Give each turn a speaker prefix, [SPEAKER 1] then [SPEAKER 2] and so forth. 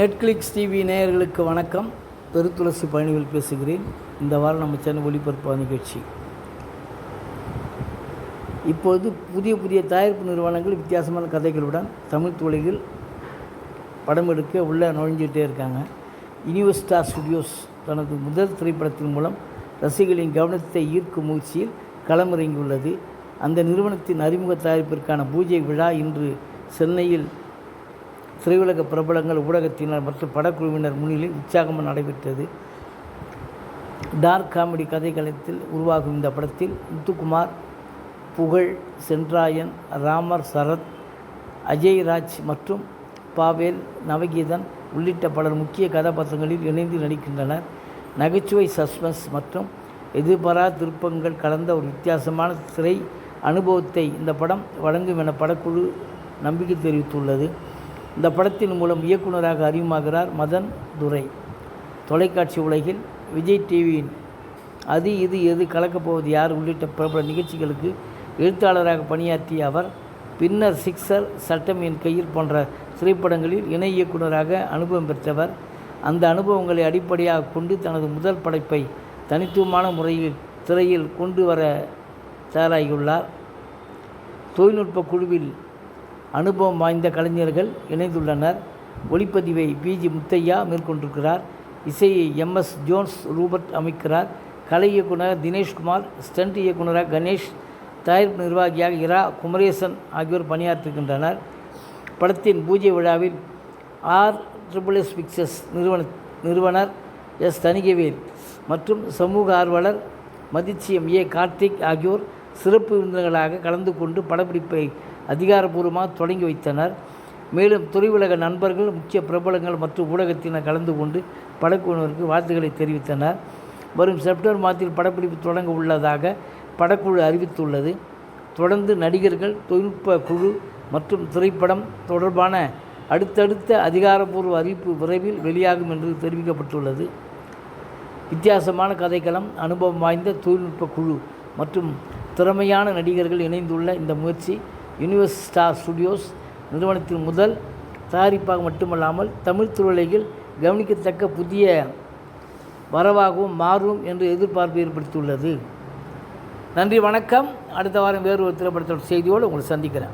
[SPEAKER 1] Netflix TV நேயர்களுக்கு வணக்கம். பெருத்துளசி பழனிவேல் பேசுகிறேன். இந்த வாரம் நம்ம சேனல் ஒளிபரப்பு நிகழ்ச்சி. இப்போது புதிய தயாரிப்பு நிறுவனங்கள் வித்தியாசமான கதைகளுடன் தமிழ் துறையில் படம் எடுக்க உள்ளே நுழைஞ்சிட்டே இருக்காங்க. யூனிவர்ஸ் ஸ்டார் ஸ்டுடியோஸ் தனது முதல் திரைப்படத்தின் மூலம் ரசிகர்களின் கவனத்தை ஈர்க்கும் முயற்சியில் களமிறங்கியுள்ளது. அந்த நிறுவனத்தின் அறிமுக தயாரிப்பிற்கான பூஜை விழா இன்று சென்னையில் திரையுலக பிரபலங்கள், ஊடகத்தினர் மற்றும் படக்குழுவினர் முன்னிலையில் உற்சாகமாக நடைபெற்றது. டார்க் காமெடி கதைக்களத்தில் உருவாகும் இந்த படத்தில் முத்துக்குமார், புகழ், சென்றாயன், ராமர், சரத், அஜய்ராஜ் மற்றும் பாவேல், நவகீதன் உள்ளிட்ட பலர் முக்கிய கதாபாத்திரங்களில் இணைந்து நடிக்கின்றனர். நகைச்சுவை, சஸ்பென்ஸ் மற்றும் எதிர்பாராத திருப்பங்கள் கலந்த ஒரு வித்தியாசமான திரை அனுபவத்தை இந்த படம் வழங்கும் என படக்குழு நம்பிக்கை தெரிவித்துள்ளது. இந்த படத்தின் மூலம் இயக்குநராக அறிமுகமாகிறார் மதன் துரை. தொலைக்காட்சி உலகில் விஜய் டிவியின் அது இது எது கலக்கப்போவது யார் உள்ளிட்ட பிரபல நிகழ்ச்சிகளுக்கு எழுத்தாளராக பணியாற்றிய அவர் பின்னர் சிக்ஸர், சட்டம் என் கையில் போன்ற திரைப்படங்களில் இணை இயக்குநராக அனுபவம் பெற்றவர். அந்த அனுபவங்களை அடிப்படையாக கொண்டு தனது முதல் படைப்பை தனித்துவமான முறையில் திரையில் கொண்டு வர தயாராகியுள்ளார். தொழில்நுட்ப குழுவில் அனுபவம் வாய்ந்த கலைஞர்கள் இணைந்துள்ளனர். ஒளிப்பதிவை பிஜி முத்தையா மேற்கொண்டிருக்கிறார். இசையை MS ஜோன்ஸ் ரூபர்ட் அமைக்கிறார். கலை இயக்குனர் தினேஷ்குமார், ஸ்டண்ட் இயக்குனராக கணேஷ், தயாரிப்பு நிர்வாகியாக இரா குமரேசன் ஆகியோர் பணியாற்றுகின்றனர். படத்தின் பூஜை விழாவில் RSS பிக்சர்ஸ் நிறுவனர் தணிகவேல் மற்றும் சமூக ஆர்வலர் மதிச்சியம் கார்த்திக் ஆகியோர் சிறப்பு விருந்தினர்களாக கலந்து கொண்டு படப்பிடிப்பை அதிகாரப்பூர்வமாக தொடங்கி வைத்தனர். மேலும் துறையுலக நண்பர்கள், முக்கிய பிரபலங்கள் மற்றும் ஊடகத்தினர் கலந்து கொண்டு படக்குழுவினருக்கு வாழ்த்துக்களை தெரிவித்தனர். வரும் செப்டம்பர் மாதத்தில் படப்பிடிப்பு தொடங்க உள்ளதாக படக்குழு அறிவித்துள்ளது. தொடர்ந்து நடிகர்கள், தொழில்நுட்ப குழு மற்றும் திரைப்படம் தொடர்பான அடுத்தடுத்த அதிகாரப்பூர்வ அறிவிப்பு விரைவில் வெளியாகும் என்று தெரிவிக்கப்பட்டுள்ளது. வித்தியாசமான கதைக்களம், அனுபவம் வாய்ந்த தொழில்நுட்ப குழு மற்றும் திறமையான நடிகர்கள் இணைந்துள்ள இந்த முயற்சி யூனிவர்ஸ் ஸ்டார் ஸ்டுடியோஸ் நிறுவனத்தின் முதல் தயாரிப்பாக மட்டுமல்லாமல் தமிழ் திரையுலகில் கவனிக்கத்தக்க புதிய வரவாகவும் மாறும் என்று எதிர்பார்ப்பு ஏற்படுத்தியுள்ளது. நன்றி, வணக்கம். அடுத்த வாரம் வேறு ஒரு திரைப்படத்தோட செய்தியோடு உங்களை சந்திக்கிறேன்.